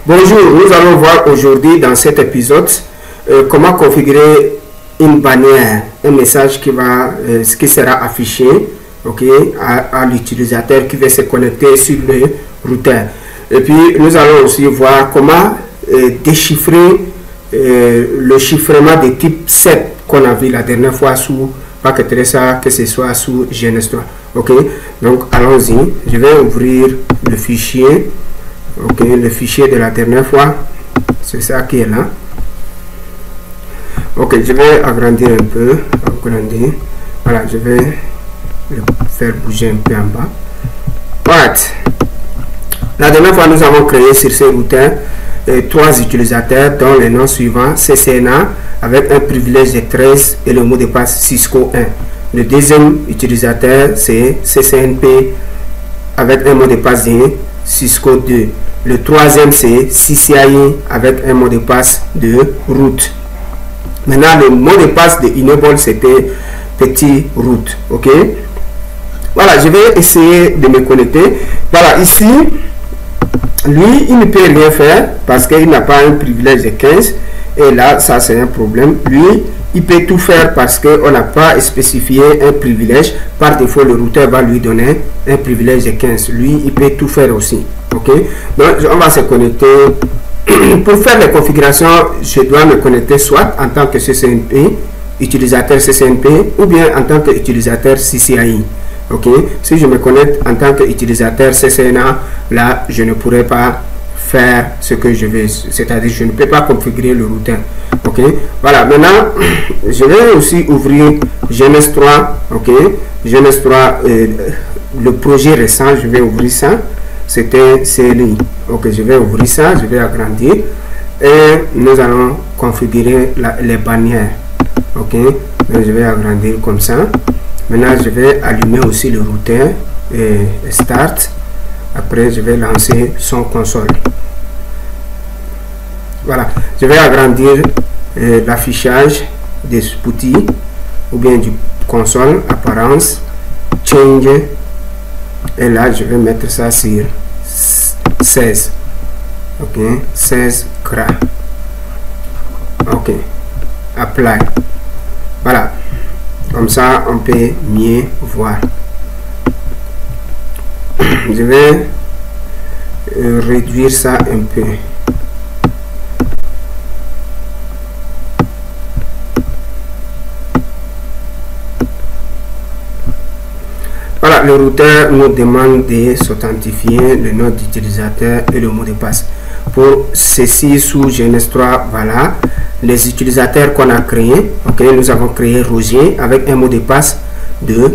Bonjour, nous allons voir aujourd'hui dans cet épisode comment configurer une bannière, un message qui sera affiché à l'utilisateur qui va se connecter sur le routeur. Et puis nous allons aussi voir comment déchiffrer le chiffrement de type 7 qu'on a vu la dernière fois sous Packet Tracer, que ce soit sous GNS3. Donc allons-y, je vais ouvrir le fichier. Le fichier de la dernière fois, c'est ça qui est là. Je vais agrandir un peu, voilà, je vais le faire bouger un peu en bas. La dernière fois, nous avons créé sur ce routeur 3 utilisateurs dont les noms suivants: CCNA avec un privilège de 13 et le mot de passe Cisco 1. Le deuxième utilisateur, c'est CCNP avec un mot de passe de Cisco 2. Le troisième, c'est CCIE avec un mot de passe de root. Maintenant, le mot de passe de Enable, c'était petit root. Voilà, je vais essayer de me connecter. Voilà, ici, lui, il ne peut rien faire parce qu'il n'a pas un privilège de 15. Et là, ça, c'est un problème. Lui, il peut tout faire parce qu'on n'a pas spécifié un privilège. Par défaut, le routeur va lui donner un privilège de 15. Lui, il peut tout faire aussi. Donc, on va se connecter. Pour faire les configurations, je dois me connecter soit en tant que CCNP, utilisateur CCNP, ou bien en tant qu'utilisateur CCIE. Si je me connecte en tant qu'utilisateur CCNA, là, je ne pourrai pas faire ce que je veux, c'est-à-dire je ne peux pas configurer le routeur. Voilà, maintenant je vais aussi ouvrir GNS3. GNS3, le projet récent, je vais ouvrir ça. C'était CLI. Je vais ouvrir ça, je vais agrandir et nous allons configurer les bannières. Donc je vais agrandir comme ça. Maintenant je vais allumer aussi le routeur et start. Après je vais lancer son console. Voilà, je vais agrandir l'affichage des outils ou bien du console, apparence, change, et là je vais mettre ça sur 16. 16 gras. Apply. Voilà, comme ça on peut mieux voir. Je vais réduire ça un peu. Voilà, le routeur nous demande de s'authentifier, le nom d'utilisateur et le mot de passe. Pour ceci, sous GNS3, voilà, les utilisateurs qu'on a créés. Nous avons créé Roger avec un mot de passe de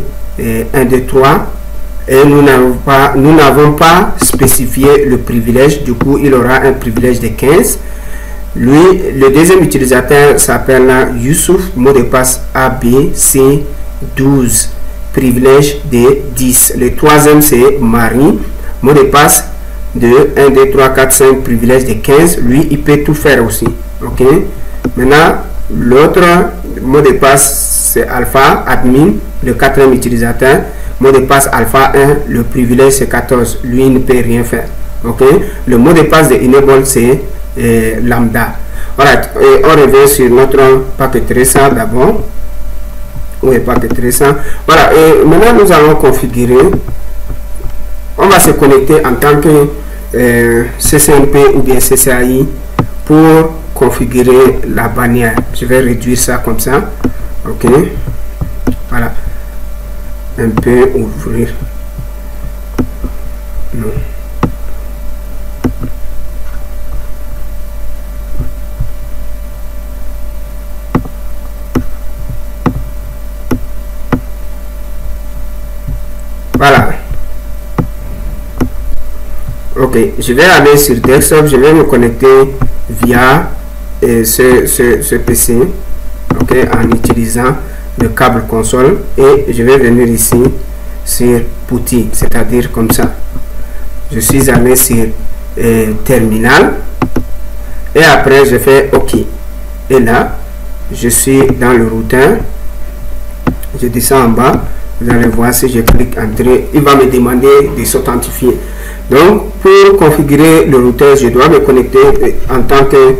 1, 2, 3. Et nous n'avons pas spécifié le privilège. Du coup, il aura un privilège de 15. Lui, le deuxième utilisateur s'appelle Youssouf, mot de passe ABC12. Privilège de 10. Le troisième, c'est Marie, mot de passe de 1, 2, 3, 4, 5, privilège de 15. Lui, il peut tout faire aussi. Maintenant, l'autre mot de passe, c'est Alpha, admin, le quatrième utilisateur. Mot de passe Alpha 1, le privilège, c'est 14. Lui, il ne peut rien faire. Le mot de passe de Enable, c'est Lambda. Voilà, et on revient sur notre Packet Tracer d'abord. Packet Tracer. Voilà, et maintenant nous allons configurer. On va se connecter en tant que CCNP ou bien CCIE pour configurer la bannière. Je vais réduire ça comme ça. Voilà, un peu ouvrir. Non. Voilà. Je vais aller sur desktop, je vais me connecter via ce PC, en utilisant le câble console, et je vais venir ici sur Putty, c'est-à-dire comme ça. Je suis allé sur terminal et après je fais OK. Et là, je suis dans le routeur, je descends en bas. Vous allez voir, si je clique entrer, il va me demander de s'authentifier. Donc pour configurer le routeur, je dois me connecter en tant que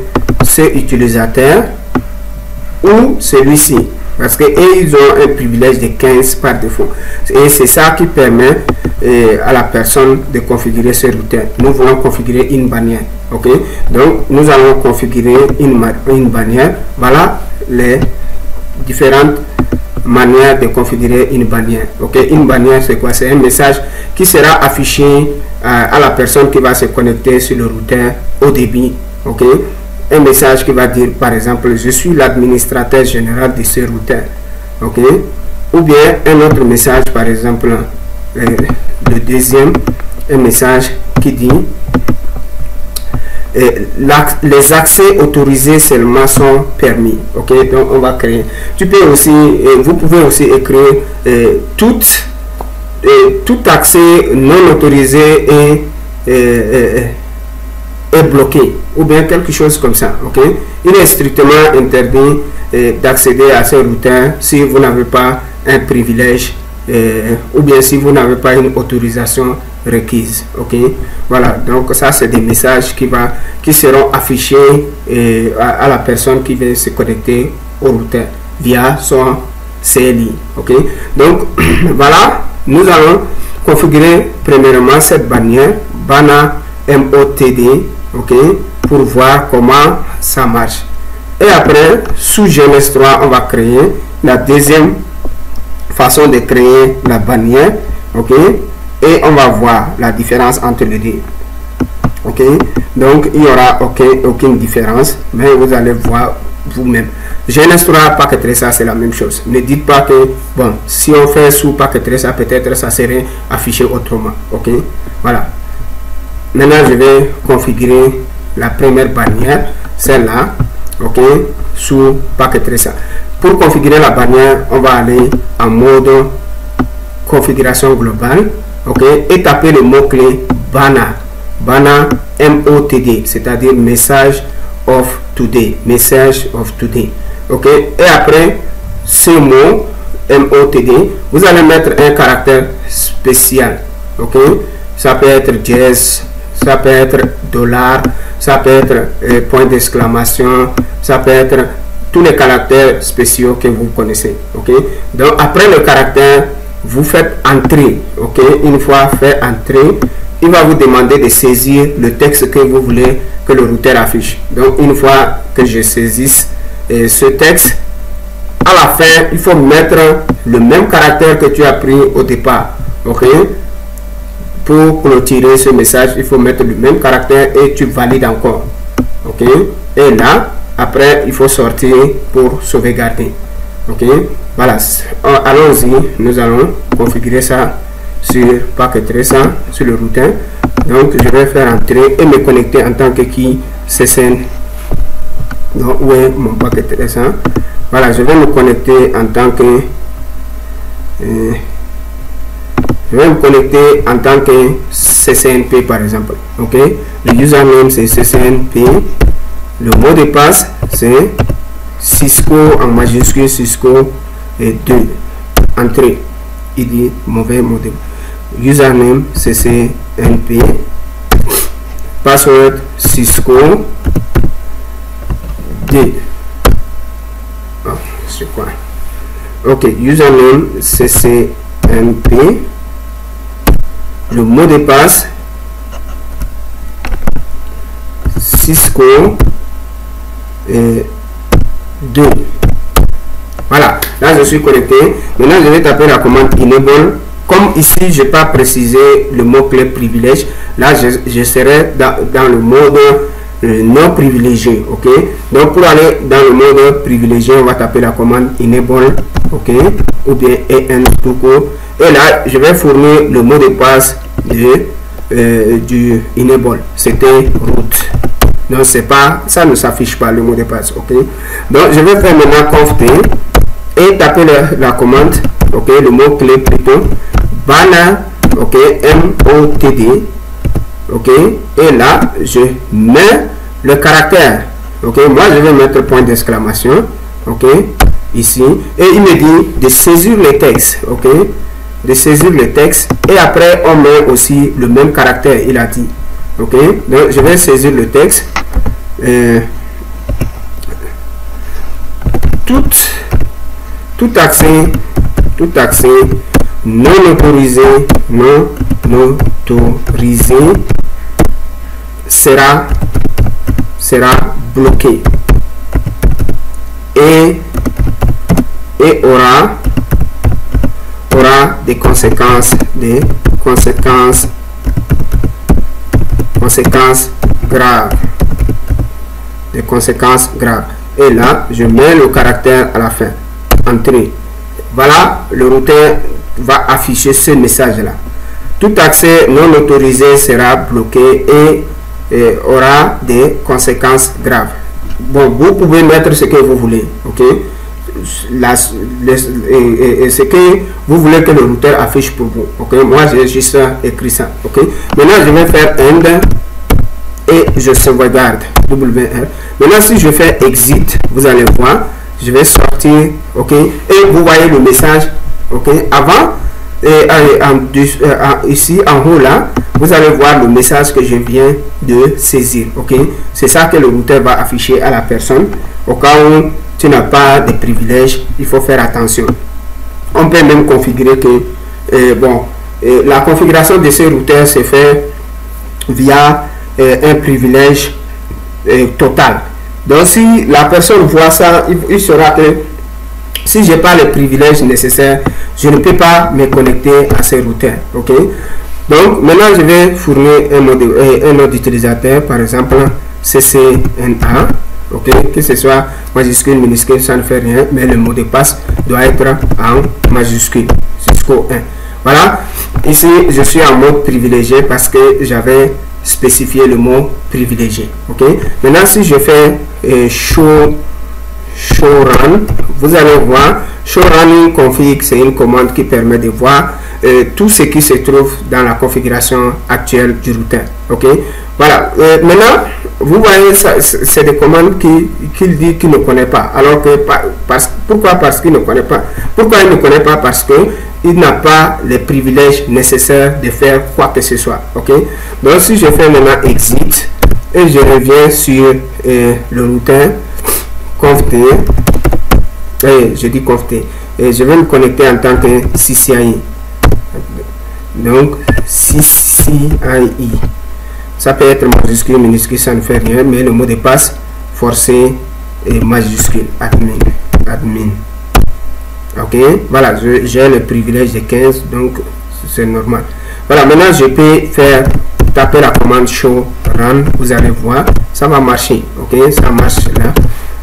ce utilisateur ou celui-ci. Parce que ils ont un privilège de 15 par défaut. Et c'est ça qui permet à la personne de configurer ce routeur. Nous voulons configurer une bannière. Ok, donc nous allons configurer une bannière. Voilà les différentes manière de configurer une bannière. Ok, une bannière c'est quoi? C'est un message qui sera affiché à la personne qui va se connecter sur le routeur au début. Ok, un message qui va dire par exemple je suis l'administrateur général de ce routeur. Ok, ou bien un autre message, par exemple le deuxième, un message qui dit les accès autorisés seulement sont permis. Ok, donc on va créer. Tu peux aussi, vous pouvez aussi écrire tout accès non autorisé est bloqué, ou bien quelque chose comme ça. Ok, il est strictement interdit d'accéder à ce routeur si vous n'avez pas un privilège ou bien si vous n'avez pas une autorisation requise. Ok, voilà, donc ça c'est des messages qui seront affichés à la personne qui veut se connecter au routeur via son CLI. Ok, donc voilà, nous allons configurer premièrement cette bannière Bana MOTD. Ok, pour voir comment ça marche. Et après, sous GNS3, on va créer la deuxième façon de créer la bannière. Ok, et on va voir la différence entre les deux. Ok, donc il n'y aura aucune différence, mais vous allez voir vous-même. GNS3 Packet Tracer, c'est la même chose. Ne dites pas que bon, si on fait sous Packet Tracer, peut-être ça serait affiché autrement. Ok, voilà. Maintenant je vais configurer la première bannière, celle-là. Ok, sous Packet Tracer. Pour configurer la bannière, on va aller en mode configuration globale. Ok, et taper le mot-clé Bana MOTD, c'est-à-dire message of today, message of today. Ok, et après ce mot MOTD, vous allez mettre un caractère spécial. Ok, ça peut être jazz, ça peut être $, ça peut être point d'exclamation, ça peut être tous les caractères spéciaux que vous connaissez. Ok, donc après le caractère, vous faites entrer. Ok, une fois fait entrer, il va vous demander de saisir le texte que vous voulez que le routeur affiche. Donc une fois que je saisisse ce texte, à la fin il faut mettre le même caractère que tu as pris au départ. Ok, pour clôturer ce message, il faut mettre le même caractère et tu valides encore. Ok, et là après il faut sortir pour sauvegarder. Ok, voilà, allons-y, nous allons configurer ça sur Packet Tracer, sur le routeur. Donc je vais faire entrer et me connecter en tant que qui CCN. Donc où est mon Packet Tracer? Voilà, je vais me connecter en tant que je vais me connecter en tant que CCNP par exemple. Ok, le username c'est CCNP, le mot de passe c'est Cisco en majuscule, Cisco et 2. Entrée, il dit mauvais mot de username CCNP, password Cisco 2. Oh, c'est quoi? Ok, username CCNP, le mot de passe Cisco et 2. Voilà, là je suis connecté. Maintenant je vais taper la commande enable. Comme ici je n'ai pas précisé le mot clé privilège, là je serai dans le mode non privilégié. Ok, donc pour aller dans le mode privilégié, on va taper la commande enable. Ok, ou bien en tout court, et là je vais fournir le mot de passe du enable. C'était root. Donc c'est pas, ça ne s'affiche pas le mot de passe. Ok, donc je vais faire maintenant conft et taper la commande. Ok, le mot clé plutôt Bana. Ok, MOTD. Ok, et là je mets le caractère. Ok, moi je vais mettre point d'exclamation. Ok, ici, et il me dit de saisir le texte. Ok, de saisir le texte, et après on met aussi le même caractère. Il a dit Ok, donc je vais saisir le texte. Tout accès non autorisé sera bloqué et aura des conséquences graves. Et là, je mets le caractère à la fin. Entrée. Voilà, le routeur va afficher ce message-là. Tout accès non autorisé sera bloqué et aura des conséquences graves. Bon, vous pouvez mettre ce que vous voulez, ok? Ce que vous voulez que le routeur affiche pour vous, ok? Moi, j'ai juste écrit ça, ok? Maintenant, je vais faire end et je sauvegarde, WR. Maintenant, si je fais exit, vous allez voir, je vais sortir, ok? Et vous voyez le message, ok? Avant, ici en haut là, vous allez voir le message que je viens de saisir, ok? C'est ça que le routeur va afficher à la personne. Au cas où tu n'as pas de privilèges, il faut faire attention. On peut même configurer que la configuration de ce routeur se fait via un privilège total. Donc si la personne voit ça, il saura que si je n'ai pas les privilèges nécessaires, je ne peux pas me connecter à ces routeurs, ok? Donc maintenant je vais fournir un nom d'utilisateur, par exemple CCNA, ok? Que ce soit majuscule, minuscule, ça ne fait rien, mais le mot de passe doit être en majuscule jusqu'au 1. Voilà, ici je suis en mode privilégié parce que j'avais spécifié le mot privilégié, ok? Maintenant si je fais showrun, vous allez voir, showrunning config, c'est une commande qui permet de voir tout ce qui se trouve dans la configuration actuelle du routeur, ok? Voilà, maintenant vous voyez, c'est des commandes qu'il dit qu'il ne connaît pas, alors que pourquoi? Parce qu'il ne connaît pas. Pourquoi il ne connaît pas? Parce que il n'a pas les privilèges nécessaires de faire quoi que ce soit, ok? Donc si je fais maintenant exit et je reviens sur le routeur conft, et je dis conft, et je vais me connecter en tant que CCIE. Donc CCIE, ça peut être majuscule, minuscule, ça ne fait rien, mais le mot de passe forcé est majuscule, admin. Ok, voilà, j'ai le privilège de 15, donc c'est normal. Voilà, maintenant je peux taper la commande show run, vous allez voir, ça va marcher, ok, ça marche là.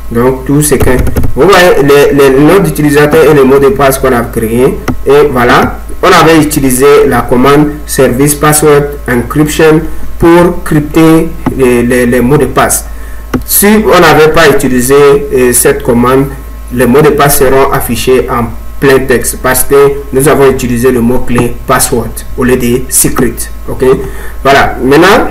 Donc tout ce que vous voyez, les noms d'utilisateur et le mot de passe qu'on a créé, et voilà, on avait utilisé la commande service password encryption pour crypter les mots de passe. Si on n'avait pas utilisé cette commande, les mots de passe seront affichés en plein texte parce que nous avons utilisé le mot clé password au lieu de secret, ok? Voilà, maintenant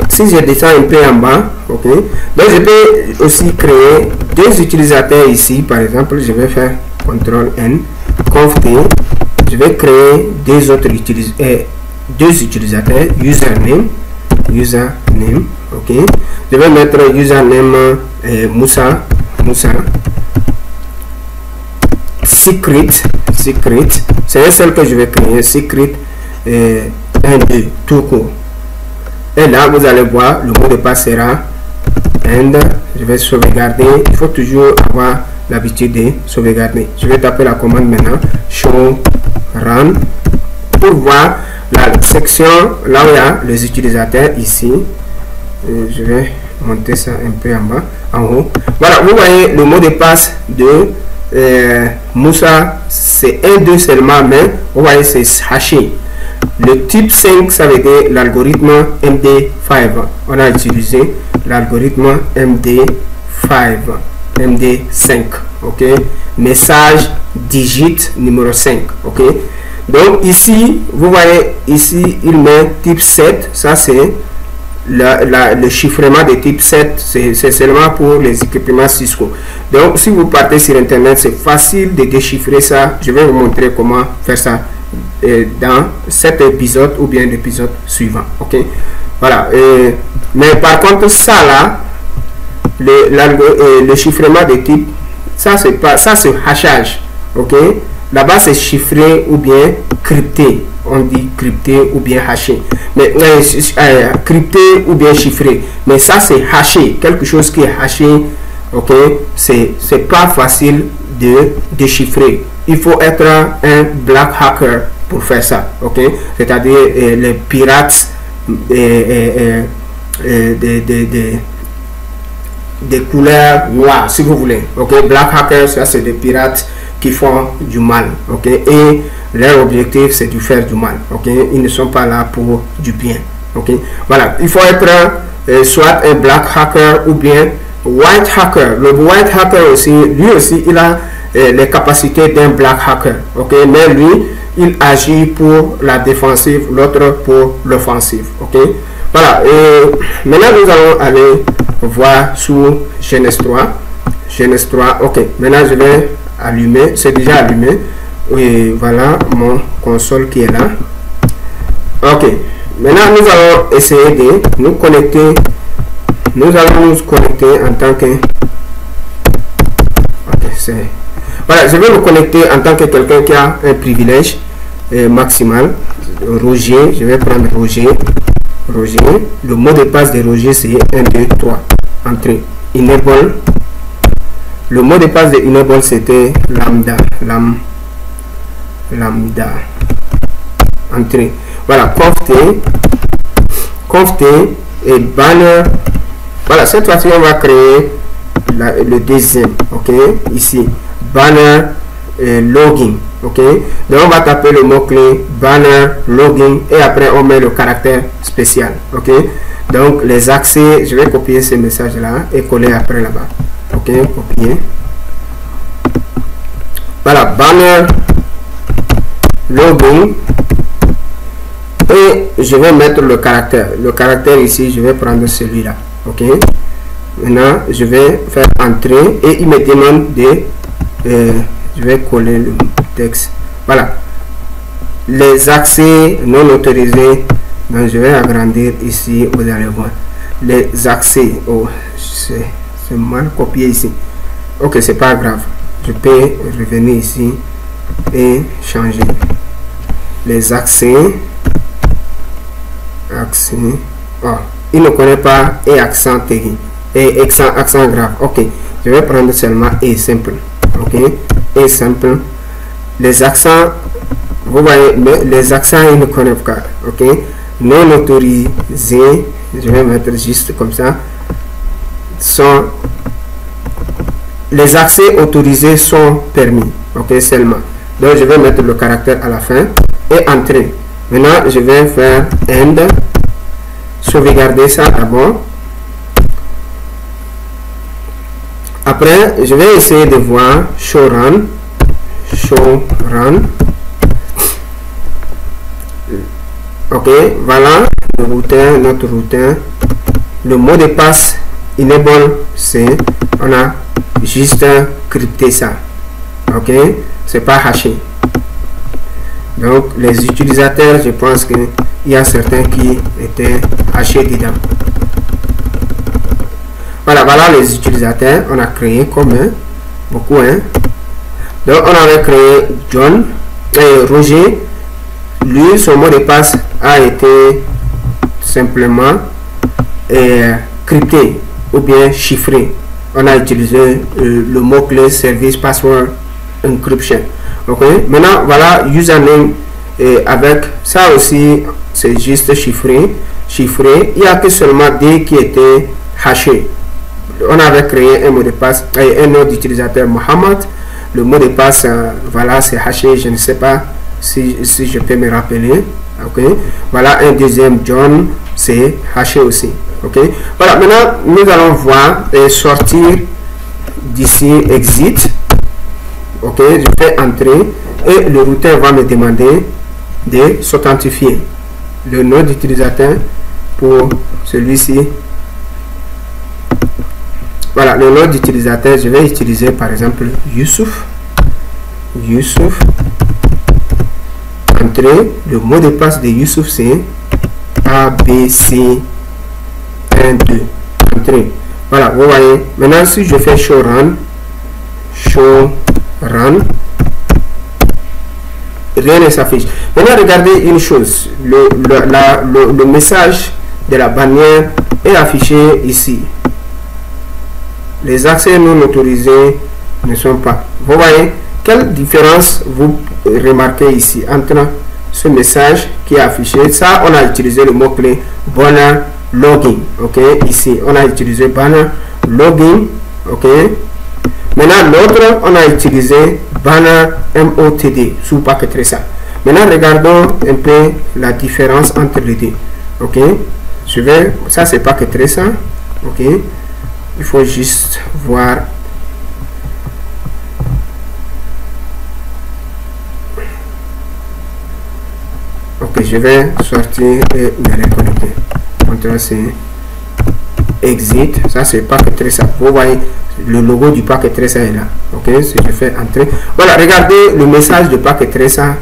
si je descends un peu en bas, ok, donc je peux aussi créer deux utilisateurs ici. Par exemple, je vais faire CTRL N, conft, je vais créer deux utilisateurs, username, ok, je vais mettre username Moussa, secret, c'est celle que je vais créer, secret 1, 2, tout court. Et là, vous allez voir, le mot de passe sera end. Je vais sauvegarder. Il faut toujours avoir l'habitude de sauvegarder. Je vais taper la commande maintenant, show run, pour voir la section là où il y a les utilisateurs ici. Je vais monter ça un peu en bas, en haut. Voilà, vous voyez le mot de passe de Moussa, c'est 1, 2 seulement, mais vous voyez, c'est haché. Le type 5, ça veut dire l'algorithme MD5. On a utilisé l'algorithme MD5, ok? Message digit numéro 5, ok? Donc ici, vous voyez, ici, il met type 7. Ça, c'est le chiffrement de type 7. C'est seulement pour les équipements Cisco. Donc, si vous partez sur Internet, c'est facile de déchiffrer ça. Je vais vous montrer comment faire ça dans cet épisode ou bien l'épisode suivant, ok? Voilà. Mais par contre, ça là, le chiffrement de type, ça c'est pas, ça c'est hachage. Ok. Là-bas c'est chiffré ou bien crypté. On dit crypté ou bien haché. Mais crypté ou bien chiffré. Mais ça c'est haché. Quelque chose qui est haché. Ok. C'est pas facile de déchiffrer. Il faut être un black hacker pour faire ça. Ok. C'est-à-dire les pirates des couleurs noires, si vous voulez. Ok. Black hackers, ça c'est des pirates qui font du mal. Ok. Et leur objectif c'est de faire du mal. Ok. Ils ne sont pas là pour du bien. Ok. Voilà. Il faut être soit un black hacker ou bien white hacker. Le white hacker aussi, lui aussi, il a les capacités d'un black hacker. Ok. Mais lui, il agit pour la défensive, l'autre pour l'offensive. Ok. Voilà. Et maintenant nous allons aller voir sous Genèse 3. Genèse 3. Ok. Maintenant je vais allumer. C'est déjà allumé. Et voilà mon console qui est là. Ok. Maintenant nous allons essayer de nous connecter. Nous allons nous connecter en tant que. Ok. C'est. Voilà. Je vais me connecter en tant que quelqu'un qui a un privilège maximal. Roger. Je vais prendre Roger. Roger. Le mot de passe de Roger c'est 1, 2, 3. Entrée. Enable. Le mot de passe de Enable c'était lambda. Lambda. Entrée. Voilà. Conf T et banner. Voilà. Cette fois-ci on va créer le deuxième. Ok. Ici. Banner login. Ok. Donc on va taper le mot-clé banner login et après on met le caractère spécial. Ok. Donc les accès, je vais copier ce message là et coller après là-bas. Ok. Copier. Voilà. Banner login et je vais mettre le caractère. Le caractère ici, je vais prendre celui-là. Ok. Maintenant je vais faire entrer et il me demande de je vais coller le texte. Voilà. Les accès non autorisés. Donc je vais agrandir ici. Vous allez voir. Les accès. Oh, c'est mal copié ici. Ok, c'est pas grave. Je peux revenir ici et changer. Les accès. Accès. Oh, il ne connaît pas et accent aigu. Et accent grave. Ok. Je vais prendre seulement et simple. Ok, et simple. Les accents, vous voyez, mais les accents ils ne connaissent pas. Ok, non autorisés, je vais mettre juste comme ça. Sont les accès autorisés sont permis. Ok, seulement. Donc je vais mettre le caractère à la fin et entrer. Maintenant je vais faire end, sauvegarder ça d'abord. Après, je vais essayer de voir show run. Ok, voilà le routeur, notre routeur. Le mot de passe enable, c'est on a juste crypté ça. Ok, c'est pas haché. Donc les utilisateurs, je pense que il y a certains qui étaient hachés dedans. Voilà, voilà les utilisateurs. On a créé comme beaucoup. Donc on avait créé John et Roger. Lui, son mot de passe a été simplement crypté ou bien chiffré. On a utilisé le mot-clé service password encryption. Ok. Maintenant, voilà username avec ça aussi, c'est juste chiffré. Il n'y a que seulement D qui était haché. On avait créé un mot de passe et un nom d'utilisateur Mohamed. Le mot de passe, voilà, c'est haché. Je ne sais pas si je peux me rappeler. Ok. Voilà un deuxième John, c'est haché aussi. Ok. Voilà. Maintenant, nous allons voir et sortir d'ici exit. Ok. Je fais entrer et le routeur va me demander de s'authentifier. Le nom d'utilisateur pour celui-ci. Voilà, le nom d'utilisateur, je vais utiliser par exemple Youssouf. Entrer, le mot de passe de Youssouf c'est A, B, C, 1, 2. Entrée. Voilà, vous voyez. Maintenant, si je fais show run, rien ne s'affiche. Maintenant, regardez une chose. Le message de la bannière est affiché ici. Les accès non autorisés ne sont pas. Vous voyez quelle différence vous remarquez ici entre ce message qui est affiché. Ça, on a utilisé le mot-clé banner login. Ok, ici, on a utilisé banner login. Ok. Maintenant, l'autre, on a utilisé banner MOTD sous paquet Tressa. Maintenant, regardons un peu la différence entre les deux. Ok, je vais, ça c'est paquet Tressa. Ok, il faut juste voir. Ok, je vais sortir et me reconnecter. CTRL-C, exit. Ça c'est paquet Tressa. Vous voyez le logo du paquet Tressa est là. Ok, si je fais entrer, voilà, regardez le message de paquet Tressa,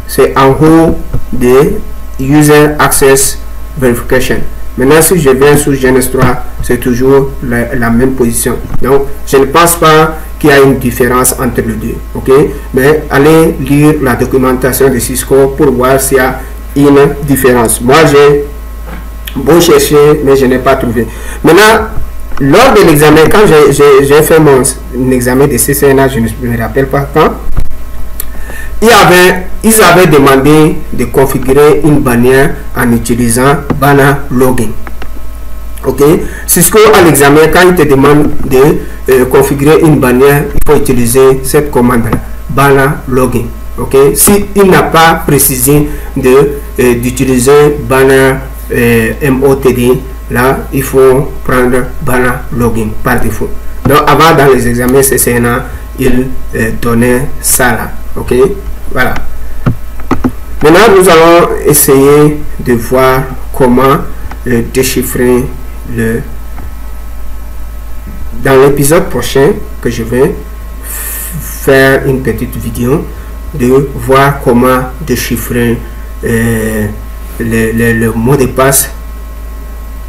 c'est en haut de user access verification. Maintenant, si je viens sous GNS3, c'est toujours la même position. Donc, je ne pense pas qu'il y a une différence entre les deux. Ok, mais allez lire la documentation de Cisco pour voir s'il y a une différence. Moi, j'ai beau chercher, mais je n'ai pas trouvé. Maintenant, lors de l'examen, quand j'ai fait mon examen de CCNA, je ne me rappelle pas quand, ils avaient demandé de configurer une bannière en utilisant banner login. Ok, Cisco à l'examen, quand il te demande de configurer une bannière, il faut utiliser cette commande là, banner login. Ok, si il n'a pas précisé d'utiliser banner MOTD, là il faut prendre banner login par défaut. Donc avant, dans les examens CCNA, il donnait ça là. Ok, voilà. Maintenant, nous allons essayer de voir comment déchiffrer dans l'épisode prochain que je vais faire une petite vidéo de voir comment déchiffrer les mots de passe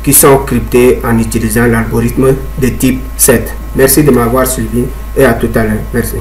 qui sont cryptés en utilisant l'algorithme de type 7. Merci de m'avoir suivi et à tout à l'heure. Merci.